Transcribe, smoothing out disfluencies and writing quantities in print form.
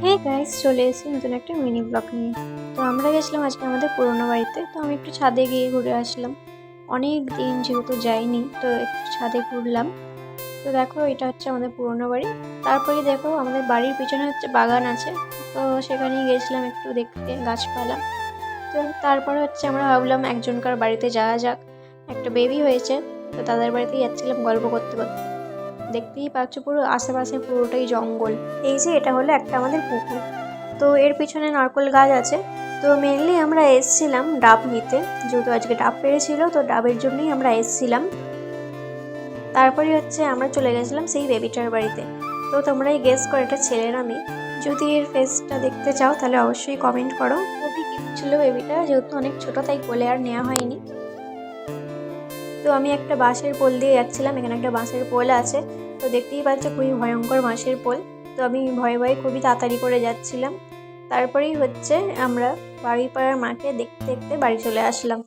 Hey guys, চলে এসেছি নতুন একটা মিনি ব্লগ নিয়ে। তো আমরা গেছিলাম আজকে আমাদের পুরোনো বাড়িতে। তো আমি একটু ছাদে গিয়ে ঘুরে আসলাম। অনেক দিন যেহেতু যাইনি, তো একটু ছাদে ঘুরলাম। তো দেখো, এটা হচ্ছে আমাদের পুরোনো বাড়ি। তারপরে দেখো, আমাদের বাড়ির পিছনে হচ্ছে বাগান আছে। তো সেখানেই গেছিলাম একটু দেখতে গাছপালা। তো তারপরে হচ্ছে আমরা ভাবলাম একজনকার বাড়িতে যাওয়া যাক। একটা বেবি হয়েছে, তো তাদের বাড়িতেই যাচ্ছিলাম গল্প করতে করতে। দেখতেই পাচ্ছ, পুরো আশেপাশে পুরোটাই জঙ্গল। এই যে এটা হলো একটা আমাদের পুকুর। তো এর পিছনে নারকেল গাছ আছে। তো মেনলি আমরা এসছিলাম ডাব নিতে, যেহেতু আজকে ডাব পেড়েছিল, তো ডাবের জন্যই আমরা এসছিলাম। তারপরে হচ্ছে আমরা চলে গেছিলাম সেই বেবিটার বাড়িতে। তো তোমরাই গেস করো এটা ছেলে না মেয়ে। যদি এর ফেসটা দেখতে চাও তাহলে অবশ্যই কমেন্ট করো। খুবই কিউট ছিল বেবিটা, যেহেতু অনেক ছোট তাই কোলে আর নেওয়া হয়নি। তো আমি একটা বাঁশের পোল দিয়ে যাচ্ছিলাম, এখানে একটা বাঁশের পোল আছে। তো দেখতেই পাচ্ছ খুবই ভয়ঙ্কর বাঁশের পোল। তো আমি ভয়ে ভয়ে খুবই তাড়াতাড়ি করে যাচ্ছিলাম। তারপরেই হচ্ছে আমরা বাড়ি পাড়ার মাকে দেখতে দেখতে বাড়ি চলে আসলাম।